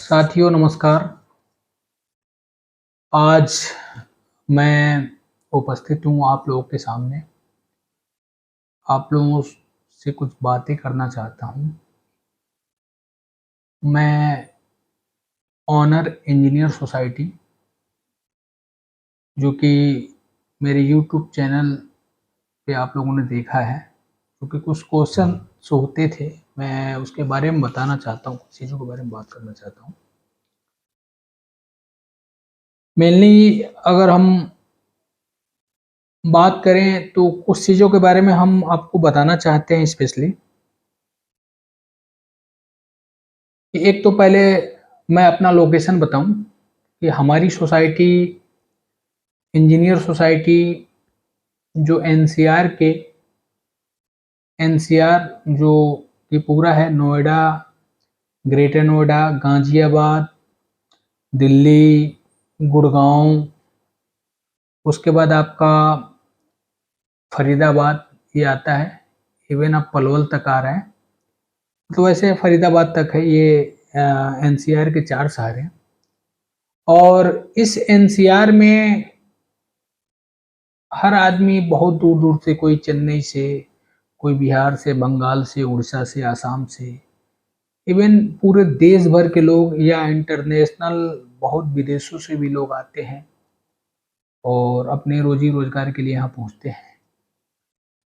साथियों नमस्कार। आज मैं उपस्थित हूँ आप लोगों के सामने। आप लोगों से कुछ बातें करना चाहता हूँ। मैं ऑनर इंजीनियर सोसाइटी जो कि मेरे यूट्यूब चैनल पे आप लोगों ने देखा है, क्योंकि कुछ क्वेश्चन होते थे, मैं उसके बारे में बताना चाहता हूँ, कुछ चीज़ों के बारे में बात करना चाहता हूँ। मेनली अगर हम बात करें तो कुछ चीज़ों के बारे में हम आपको बताना चाहते हैं स्पेशली। एक तो पहले मैं अपना लोकेशन बताऊं कि हमारी सोसाइटी इंजीनियर सोसाइटी जो एनसीआर जो कि पूरा है नोएडा, ग्रेटर नोएडा, गाजियाबाद, दिल्ली, गुड़गांव, उसके बाद आपका फरीदाबाद ये आता है, इवन अब पलवल तक आ रहा है। तो वैसे फरीदाबाद तक है ये। एनसीआर के 4 शहर हैं और इस एनसीआर में हर आदमी बहुत दूर-दूर से, कोई चेन्नई से, कोई बिहार से, बंगाल से, उड़ीसा से, आसाम से, इवन पूरे देश भर के लोग या इंटरनेशनल बहुत विदेशों से भी लोग आते हैं और अपने रोज़ी-रोज़गार के लिए यहाँ पहुँचते हैं।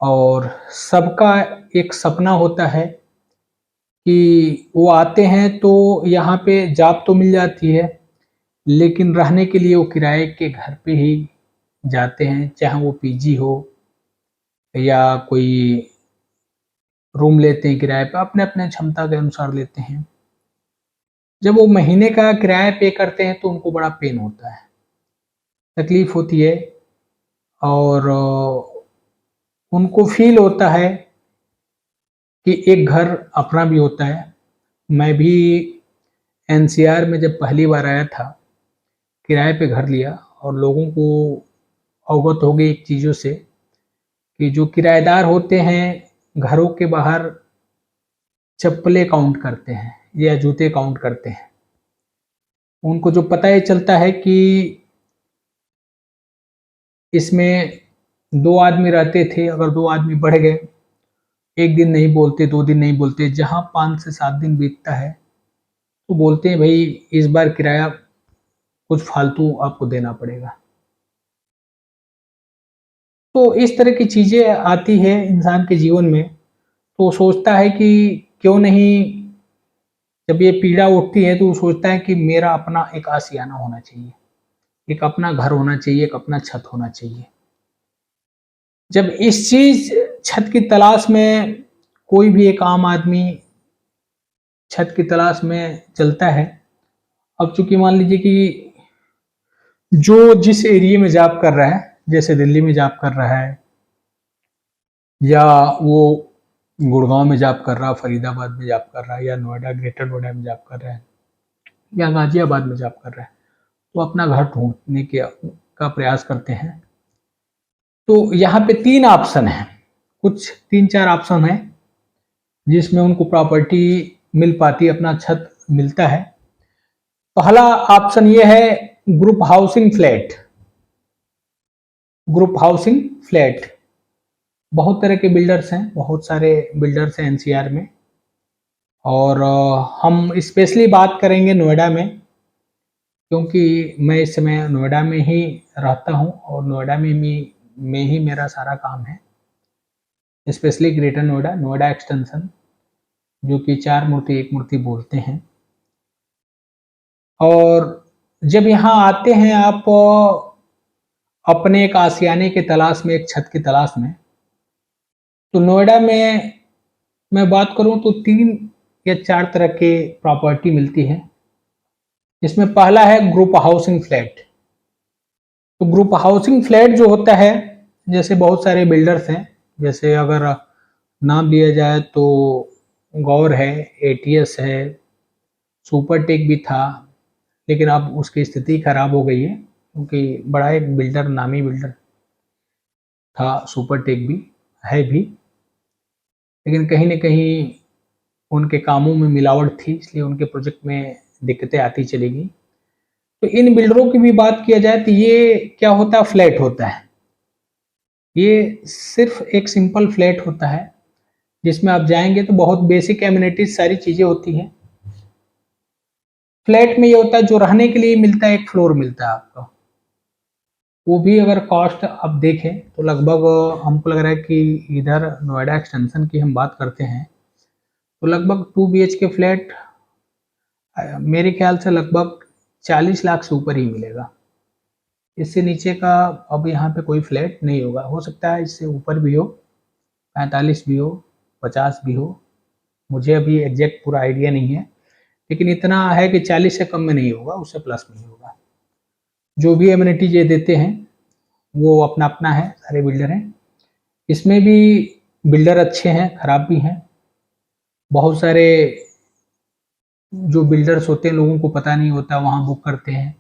और सबका एक सपना होता है कि वो आते हैं तो यहाँ पे जॉब तो मिल जाती है, लेकिन रहने के लिए वो किराए के घर पे ही जाते हैं, चाहे वो पीजी हो या कोई रूम लेते हैं किराए पे, अपने-अपने क्षमता के अनुसार लेते हैं। जब वो महीने का किराया पे करते हैं तो उनको बड़ा पेन होता है, तकलीफ़ होती है और उनको फ़ील होता है कि एक घर अपना भी होता है। मैं भी एनसीआर में जब पहली बार आया था, किराए पे घर लिया और लोगों को अवगत हो गई एक चीज़ों से कि जो किराएदार होते हैं, घरों के बाहर चप्पलें काउंट करते हैं या जूते काउंट करते हैं। उनको जो पता ये चलता है कि इसमें 2 आदमी रहते थे, अगर 2 आदमी बढ़ गए, 1 दिन नहीं बोलते, 2 दिन नहीं बोलते, जहाँ 5 से 7 दिन बीतता है, तो बोलते हैं भई इस बार किराया कुछ फालतू आपको देना पड़ेगा। तो इस तरह की चीज़ें आती हैं इंसान के जीवन में, तो वो सोचता है कि क्यों नहीं, जब ये पीड़ा उठती है तो वो सोचता है कि मेरा अपना एक आशियाना होना चाहिए, एक अपना घर होना चाहिए, एक अपना छत होना चाहिए। जब इस चीज़ छत की तलाश में कोई भी एक आम आदमी छत की तलाश में चलता है, अब चूँकि मान लीजिए कि जो जिस एरिया में जॉब कर रहा है, जैसे दिल्ली में जॉब कर रहा है या वो गुड़गाँव में जॉब कर रहा है, फरीदाबाद में जॉब कर रहा है या नोएडा, ग्रेटर नोएडा में जॉब कर रहा है या गाज़ियाबाद में जॉब कर रहा है, तो अपना घर ढूँढने के का प्रयास करते हैं। तो यहाँ पे 3 ऑप्शन हैं, कुछ 3-4 ऑप्शन हैं, जिसमें उनको प्रॉपर्टी मिल पाती है, अपना छत मिलता है। पहला ऑप्शन ये है group housing flat. Group housing flat, बहुत तरह के बिल्डर्स हैं, बहुत सारे बिल्डर्स हैं एनसीआर में और हम स्पेशली बात करेंगे नोएडा में, क्योंकि मैं इस समय नोएडा में ही रहता हूँ और नोएडा में ही मेरा सारा काम है। Specially greater Noida, Noida extension, जो कि 4 मूर्ति 1 मूर्ति बोलते हैं। और जब यहाँ आते हैं आप अपने एक आशियाने की तलाश में, एक छत की तलाश में, तो नोएडा में मैं बात करूँ तो 3 या 4 तरह के प्रॉपर्टी मिलती है। इसमें पहला है ग्रुप हाउसिंग फ्लैट। तो ग्रुप हाउसिंग फ्लैट जो होता है, जैसे बहुत सारे बिल्डर्स हैं, जैसे अगर नाम लिया जाए तो गौर है, एटीएस है, सुपरटेक भी था, लेकिन अब उसकी स्थिति खराब हो गई है, क्योंकि बड़ा एक बिल्डर, नामी बिल्डर था सुपरटेक भी, है भी, लेकिन कहीं न कहीं उनके कामों में मिलावट थी, इसलिए उनके प्रोजेक्ट में दिक्कतें आती चलेगी। तो इन बिल्डरों की भी बात किया जाए तो ये क्या होता है, फ्लैट होता है। ये सिर्फ एक सिंपल फ्लैट होता है जिसमें आप जाएँगे तो बहुत बेसिक एमिनिटीज़ सारी चीज़ें होती हैं। फ्लैट में ये होता है जो रहने के लिए मिलता है, एक फ्लोर मिलता है आपको। वो भी अगर कॉस्ट आप देखें तो लगभग हमको लग रहा है कि इधर नोएडा एक्सटेंशन की हम बात करते हैं तो लगभग 2 बीएचके फ्लैट मेरे ख्याल से लगभग 40 लाख से ऊपर ही मिलेगा। इससे नीचे का अब यहाँ पे कोई फ्लैट नहीं होगा। हो सकता है इससे ऊपर भी हो, 45 भी हो, 50 भी हो। मुझे अभी एग्जैक्ट पूरा आइडिया नहीं है, लेकिन इतना है कि 40 से कम में नहीं होगा, उससे प्लस में ही होगा। जो भी एमिनिटीज ये देते हैं वो अपना-अपना है, सारे बिल्डर हैं। इसमें भी बिल्डर अच्छे हैं, खराब भी हैं। बहुत सारे जो बिल्डर्स होते हैं लोगों को पता नहीं होता, वहाँ बुक करते हैं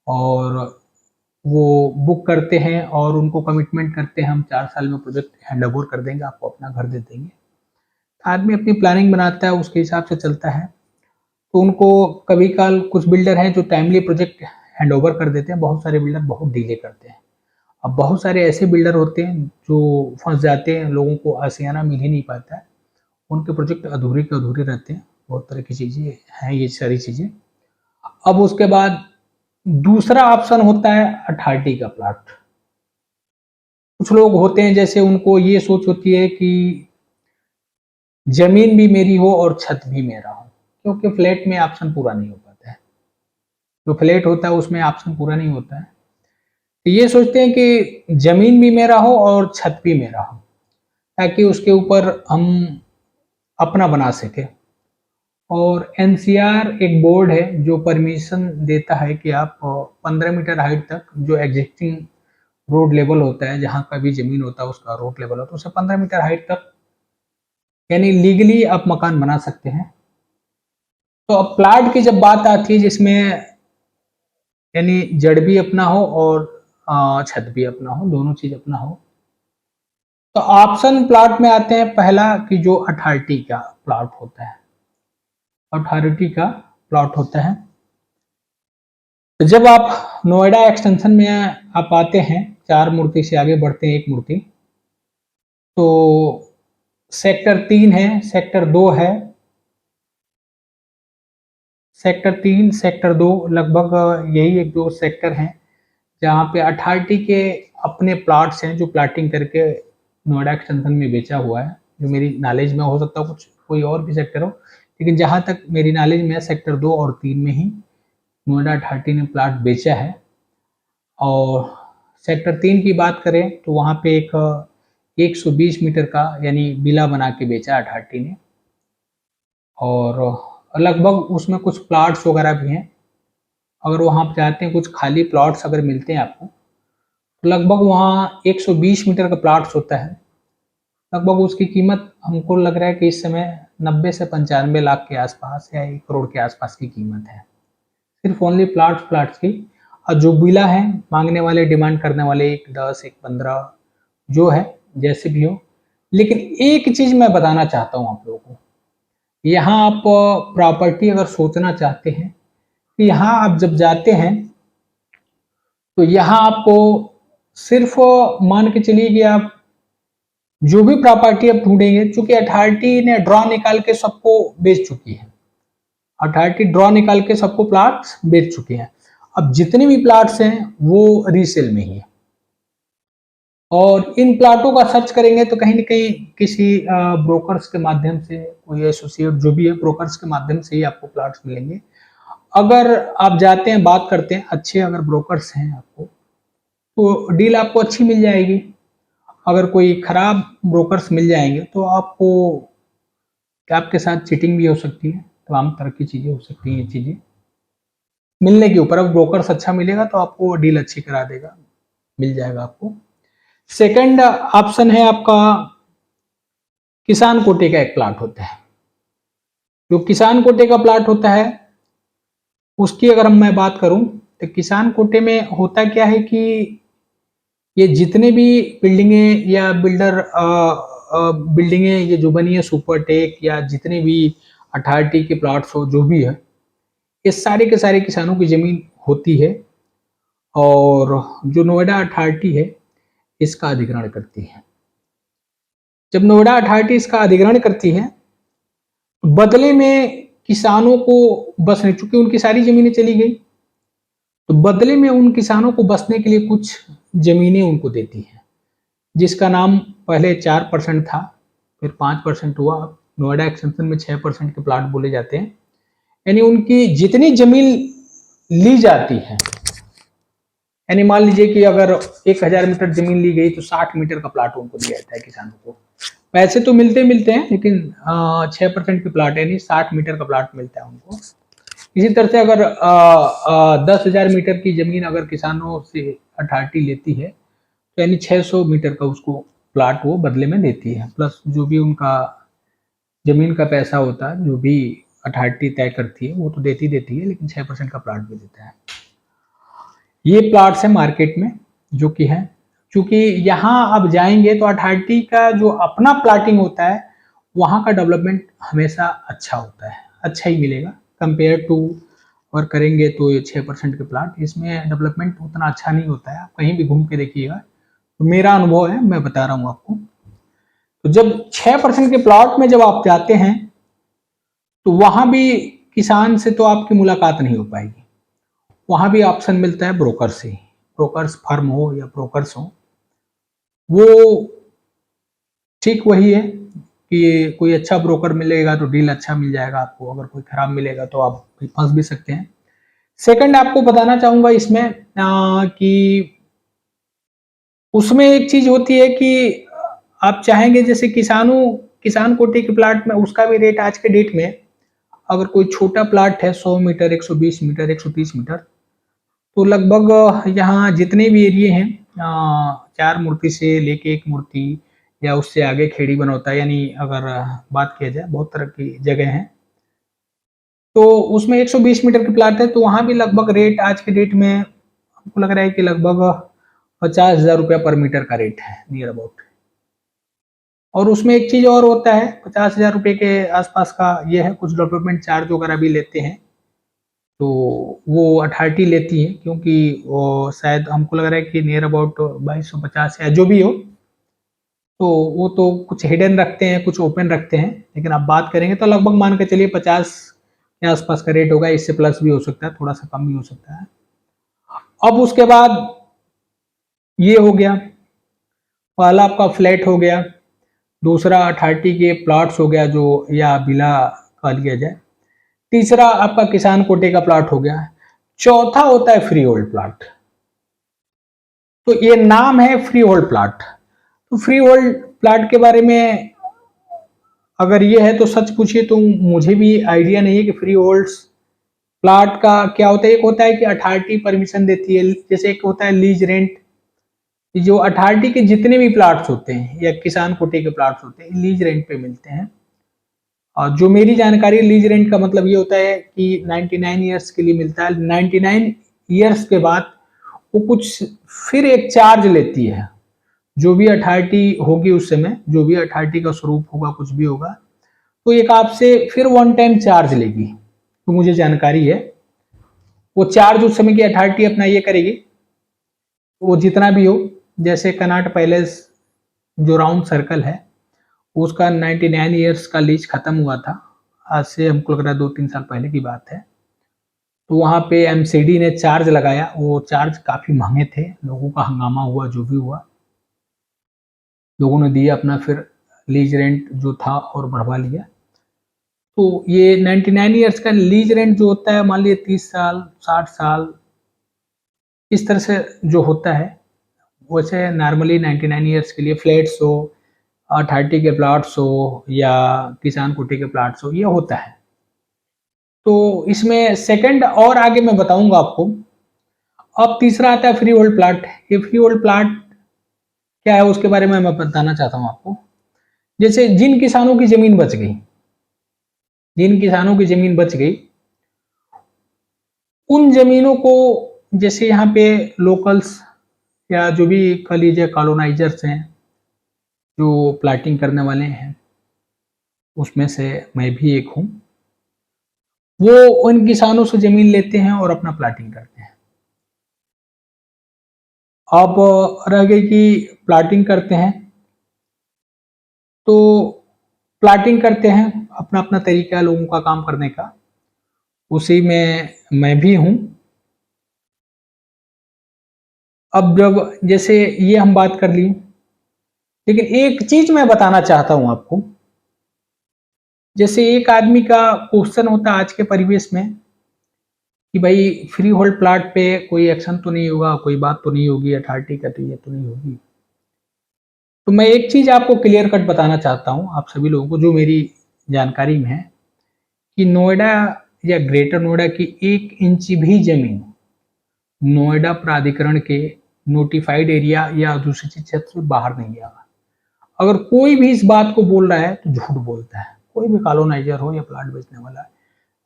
और वो बुक करते हैं और उनको कमिटमेंट करते हैं हम 4 साल में प्रोजेक्ट हैंडओवर कर देंगे, आपको अपना घर दे देंगे। आदमी अपनी प्लानिंग बनाता है, उसके हिसाब से चलता है। तो उनको कभी-काल कुछ बिल्डर हैं जो टाइमली प्रोजेक्ट हैंडओवर कर देते हैं, बहुत सारे बिल्डर बहुत डिले करते हैं। अब बहुत सारे ऐसे बिल्डर होते हैं जो फँस जाते हैं, लोगों को आशियाना मिल ही नहीं पाता है। उनके प्रोजेक्ट अधूरे के अधूरे रहते हैं। बहुत तरह की चीज़ें हैं ये सारी चीज़ें। अब उसके बाद दूसरा ऑप्शन होता है अथॉरिटी का प्लॉट। कुछ लोग होते हैं जैसे उनको ये सोच होती है कि ज़मीन भी मेरी हो और छत भी मेरा हो, क्योंकि फ्लैट में ऑप्शन पूरा नहीं हो पाता है। जो फ्लैट होता है उसमें ऑप्शन पूरा नहीं होता है। तो ये सोचते हैं कि ज़मीन भी मेरा हो और छत भी मेरा हो, ताकि उसके ऊपर हम अपना बना सकें। और एनसीआर एक बोर्ड है जो परमिशन देता है कि आप 15 मीटर हाइट तक जो एग्जिस्टिंग रोड लेवल होता है, जहाँ का भी ज़मीन होता है उसका रोड लेवल होता है, उससे 15 मीटर हाइट तक यानी लीगली आप मकान बना सकते हैं। तो अब प्लाट की जब बात आती है जिसमें यानी जड़ भी अपना हो और छत भी अपना हो, दोनों चीज़ अपना हो। तो ऑप्शन प्लाट में आते हैं पहला कि जो अथॉरिटी का प्लाट होता है, अथॉरिटी का प्लॉट होता है। तो जब आप नोएडा एक्सटेंशन में आप आते हैं, 4 मूर्ति से आगे बढ़ते हैं 1 मूर्ति, तो सेक्टर 3 है, सेक्टर 2 है। सेक्टर 3, सेक्टर 2 लगभग यही 1-2 सेक्टर हैं, जहाँ पे अथॉरिटी के अपने प्लॉट्स हैं जो प्लॉटिंग करके नोएडा एक्सटेंशन में बेचा हुआ है। जो मेरी नॉलेज में हो सकता है कुछ कोई और भी सेक्टर हो, लेकिन जहाँ तक मेरी नॉलेज में है सेक्टर 2 और 3 में ही नोएडा अथॉरिटी ने प्लॉट बेचा है। और सेक्टर 3 की बात करें तो वहाँ पे एक 120 मीटर का यानी विला बना के बेचा अथॉरिटी ने और लगभग उसमें कुछ प्लॉट्स वगैरह भी हैं। अगर वहाँ आप चाहते हैं कुछ खाली प्लॉट्स अगर मिलते हैं आपको, तो लगभग वहाँ 120 मीटर का प्लॉट्स होता है। लगभग उसकी कीमत हमको लग रहा है कि इस समय 90 से 95 लाख के आसपास या 1 करोड़ के आसपास की कीमत है। सिर्फ ओनली प्लॉट्स की। और जो विला है, मांगने वाले, डिमांड करने वाले 1 10, 1 15 जो है, जैसे भी हो। लेकिन एक चीज़ मैं बताना चाहता हूँ आप लोगों को, यहाँ आप प्रॉपर्टी अगर सोचना चाहते हैं, तो यहाँ आप जब जाते हैं, तो यहाँ आपको सिर्फ मान के चलिए कि आप जो भी प्रॉपर्टी आप ढूँढेंगे, चूँकि अथॉरिटी ने ड्रा निकाल के सबको बेच चुकी है। अथॉरिटी ड्रा निकाल के सबको प्लॉट्स बेच चुके हैं। अब जितने भी प्लॉट्स हैं वो रीसेल में ही है और इन प्लॉटों का सर्च करेंगे तो कहीं न कहीं किसी ब्रोकर्स के माध्यम से, कोई एसोसिएट जो भी है, ब्रोकर्स के माध्यम से ही आपको प्लॉट्स मिलेंगे। अगर आप जाते हैं, बात करते हैं, अच्छे अगर ब्रोकर्स हैं आपको, तो डील आपको अच्छी मिल जाएगी। अगर कोई खराब ब्रोकर्स मिल जाएँगे तो आपको आपके साथ चीटिंग भी हो सकती है, तमाम तरह की चीज़ें हो सकती हैं ये चीज़ें। मिलने के ऊपर, अब ब्रोकर्स अच्छा मिलेगा तो आपको डील अच्छी करा देगा, मिल जाएगा आपको। सेकंड ऑप्शन है आपका किसान कोटे का एक प्लॉट होता है। जो किसान कोटे का प्लॉट होता है, उसकी अगर मैं बात करूँ, तो किसान कोटे में होता क्या है कि ये जितने भी बिल्डिंगें या बिल्डिंगें ये जो बनी है सुपरटेक या जितने भी अथॉरिटी के प्लॉट्स हो जो भी है, ये सारे के सारे किसानों की ज़मीन होती है और जो नोएडा अथॉरिटी है, इसका अधिग्रहण करती है। जब नोएडा अथॉरिटी इसका अधिग्रहण करती है, बदले में किसानों को बसने, चूँकि उनकी सारी ज़मीनें चली गई, तो बदले में उन किसानों को बसने के लिए कुछ ज़मीनें उनको देती है, जिसका नाम पहले 4% था, फिर 5% हुआ, नोएडा एक्सटेंशन में 6% के प्लाट बोले जाते हैं। यानी उनकी जितनी ज़मीन ली जाती है, यानी मान लीजिए कि अगर 1000 मीटर ज़मीन ली गई तो 60 मीटर का प्लाट उनको दिया जाता है किसानों को। पैसे तो मिलते हैं, लेकिन 6% के प्लाट यानी 60 मीटर का प्लाट मिलता है उनको। इसी तरह से अगर 10,000 मीटर की ज़मीन अगर किसानों से अथॉरिटी लेती है, तो यानी 600 मीटर का उसको प्लाट वो बदले में देती है, प्लस जो भी उनका ज़मीन का पैसा होता है, जो भी अथॉरिटी तय करती है, वो तो देती है, लेकिन 6% का प्लाट भी देता है। ये प्लाट्स है मार्केट में जो कि है, चूँकि यहाँ अब जाएँगे तो अथॉरिटी का जो अपना प्लाटिंग होता है, वहाँ का डेवलपमेंट हमेशा अच्छा होता है, अच्छा ही मिलेगा कंपेयर टू और करेंगे तो ये 6% के प्लाट, इसमें डेवलपमेंट उतना अच्छा नहीं होता है। आप कहीं भी घूम के देखिएगा, तो मेरा अनुभव है, मैं बता रहा हूँ आपको। तो जब 6% के प्लॉट में जब आप जाते हैं, तो वहाँ भी किसान से तो आपकी मुलाकात नहीं हो पाएगी। वहाँ भी ऑप्शन मिलता है ब्रोकर से, ब्रोकर्स फर्म हो या ब्रोकर्स हो, वो ठीक वही है कि कोई अच्छा ब्रोकर मिलेगा तो डील अच्छा मिल जाएगा आपको, अगर कोई खराब मिलेगा तो आप फंस भी सकते हैं। सेकंड आपको बताना चाहूँगा इसमें कि उसमें एक चीज़ होती है कि आप चाहेंगे जैसे किसान कोटे के प्लाट में उसका भी रेट आज के डेट में, अगर कोई छोटा प्लाट है 100 मीटर, 120 मीटर, 130 मीटर, तो लगभग यहाँ जितने भी एरिए हैं 4 मूर्ति से लेके 1 मूर्ति या उससे आगे खेड़ी बनौता, यानी अगर बात किया जाए बहुत तरह की जगह हैं। तो उसमें 120 मीटर के प्लाट है, तो वहाँ भी लगभग रेट आज के डेट में हमको लग रहा है कि लगभग 50,000 रुपया पर मीटर का रेट है नियर अबाउट। और उसमें एक चीज़ और होता है, 50,000 रुपये के आसपास का ये है, कुछ डेवलपमेंट चार्ज वगैरह भी लेते हैं, तो वो अथॉरिटी लेती है, क्योंकि वो शायद हमको लग रहा है कि नियर अबाउट 2250 या जो भी हो, तो वो तो कुछ हिडन रखते हैं, कुछ ओपन रखते हैं, लेकिन आप बात करेंगे तो लगभग मान के चलिए 50 के आसपास का रेट होगा, इससे प्लस भी हो सकता है, थोड़ा सा कम भी हो सकता है। अब उसके बाद ये हो गया, पहला आपका फ्लैट हो गया, दूसरा अथॉरिटी के प्लॉट्स हो गया जो या विला कह लिया जाए, तीसरा आपका किसान कोटे का प्लॉट हो गया, चौथा होता है फ्री होल्ड प्लॉट। तो ये नाम है फ्री होल्ड प्लॉट। तो फ्री होल्ड प्लॉट के बारे में अगर ये है तो सच पूछिए तो मुझे भी आइडिया नहीं है कि फ्री होल्ड्स प्लॉट का क्या होता है। एक होता है कि अथॉरिटी परमिशन देती है, जैसे एक होता है लीज रेंट, जो अथॉरिटी के जितने भी प्लॉट्स होते हैं या किसान कोटे के प्लॉट्स होते हैं लीज रेंट पे मिलते हैं। और जो मेरी जानकारी, लीज रेंट का मतलब ये होता है कि 99 ईयर्स के लिए मिलता है। 99 ईयर्स के बाद वो कुछ फिर एक चार्ज लेती है, जो भी अथॉरिटी होगी उस समय, जो भी अथॉरिटी का स्वरूप होगा, कुछ भी होगा, तो एक आपसे फिर वन टाइम चार्ज लेगी। तो मुझे जानकारी है वो चार्ज उस समय की अथॉरिटी अपना ये करेगी, वो जितना भी हो। जैसे कनॉट पैलेस जो राउंड सर्कल है, उसका 99 ईयर्स का लीज खत्म हुआ था, आज से हमको लग रहा है 2-3 साल पहले की बात है। तो वहाँ पे एमसीडी ने चार्ज लगाया, वो चार्ज काफ़ी महंगे थे, लोगों का हंगामा हुआ, जो भी हुआ, लोगों ने दिया अपना, फिर लीज रेंट जो था और बढ़वा लिया। तो ये 99 ईयर्स का लीज रेंट जो होता है, मान लीजिए 30 साल, 60 साल, इस तरह से जो होता है, वैसे नॉर्मली 99 ईयर्स के लिए फ्लैट्स हो, अथॉरिटी के प्लॉट्स हो या किसान कोटे के प्लॉट्स हो, ये होता है। तो इसमें सेकंड और आगे मैं बताऊंगा आपको। अब तीसरा आता है फ्री होल्ड प्लॉट। ये फ्री होल्ड प्लॉट क्या है उसके बारे में मैं बताना चाहता हूँ आपको। जैसे जिन किसानों की जमीन बच गई, जिन किसानों की जमीन बच गई, उन जमीनों को, जैसे यहाँ पे लोकल्स या जो भी कह लीजिए कॉलोनाइजर्स हैं, जो प्लाटिंग करने वाले हैं, उसमें से मैं भी एक हूँ। वो उन किसानों से ज़मीन लेते हैं और अपना प्लॉटिंग करते हैं। अब रह गई कि प्लॉटिंग करते हैं, तो प्लॉटिंग करते हैं, अपना-अपना तरीका है लोगों का काम करने का, उसी में मैं भी हूँ। अब जब जैसे ये हम बात कर ली, लेकिन एक चीज़ मैं बताना चाहता हूँ आपको, जैसे एक आदमी का क्वेश्चन होता है आज के परिवेश में कि भाई फ्री होल्ड प्लॉट पे कोई एक्शन तो नहीं होगा, कोई बात तो नहीं होगी, अथॉरिटी का तो ये तो नहीं होगी। तो मैं एक चीज़ आपको क्लियर कट बताना चाहता हूँ, आप सभी लोगों को जो मेरी जानकारी में है, कि नोएडा या ग्रेटर नोएडा की 1 इंच भी ज़मीन नोएडा प्राधिकरण के नोटिफाइड एरिया या अधिसूचित क्षेत्र से बाहर नहीं आएगा। अगर कोई भी इस बात को बोल रहा है तो झूठ बोलता है। कोई भी कॉलोनाइज़र हो या प्लॉट बेचने वाला है,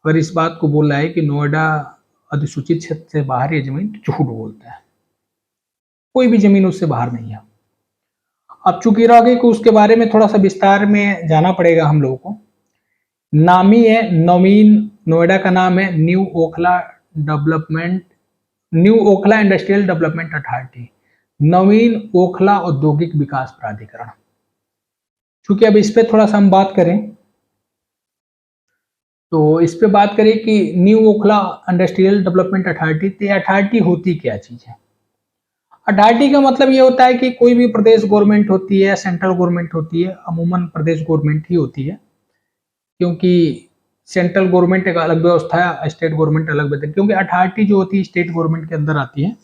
अगर इस बात को बोल रहा है कि नोएडा अधिसूचित क्षेत्र से बाहर है ज़मीन, तो झूठ बोलता है। कोई भी ज़मीन उससे बाहर नहीं है। अब चूँकि रह गई कि उसके बारे में थोड़ा-सा विस्तार में जाना पड़ेगा हम लोगों को। नामी है, नवीन नोएडा का नाम है new Okhla industrial development authority, नवीन ओखला औद्योगिक विकास प्राधिकरण। चूँकि अब इस पे थोड़ा-सा हम बात करें, तो इस पे बात करें कि new Okhla industrial development authority, तो ये अथॉरिटी होती क्या चीज़ है? अथॉरिटी का मतलब ये होता है कि कोई भी प्रदेश गवर्नमेंट होती है, सेंट्रल गवर्नमेंट होती है, अमूमन प्रदेश गवर्नमेंट ही होती है, क्योंकि सेंट्रल गवर्नमेंट एक अलग व्यवस्था है, स्टेट गवर्नमेंट अलग व्यवस्था है, क्योंकि अथॉरिटी जो होती है स्टेट गवर्नमेंट के अंदर आती है।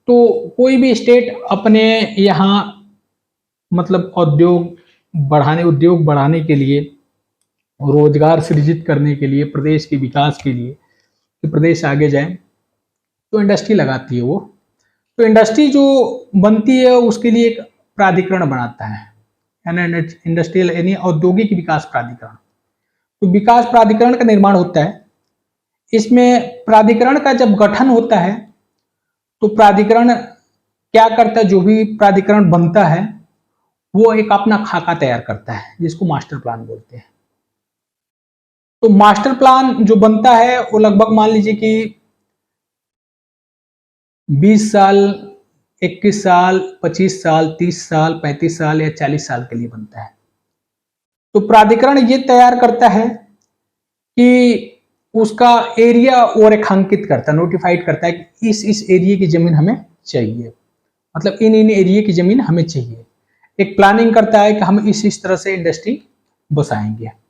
तो कोई भी स्टेट अपने यहाँ मतलब उद्योग बढ़ाने के लिए, रोजगार सृजित करने के लिए, प्रदेश के विकास के लिए, कि प्रदेश आगे जाए, तो इंडस्ट्री लगाती है वो। तो इंडस्ट्री जो बनती है उसके लिए एक प्राधिकरण बनाता है, यानी इंडस्ट्रियल यानी औद्योगिक विकास प्राधिकरण। तो विकास प्राधिकरण का निर्माण होता है। इसमें प्राधिकरण का जब गठन होता है, तो प्राधिकरण क्या करता है, जो भी प्राधिकरण बनता है वो एक अपना खाका तैयार करता है, जिसको मास्टर प्लान बोलते हैं। तो मास्टर प्लान जो बनता है वो लगभग मान लीजिए कि 20 साल, 21 साल, 25 साल, 30 साल, 35 साल या 40 साल के लिए बनता है। तो प्राधिकरण ये तैयार करता है कि उसका एरिया और रेखांकित करता है, नोटिफाइड करता है कि इस एरिया की जमीन हमें चाहिए, मतलब इन एरिया की जमीन हमें चाहिए। एक प्लानिंग करता है कि हम इस तरह से इंडस्ट्री बसाएंगे।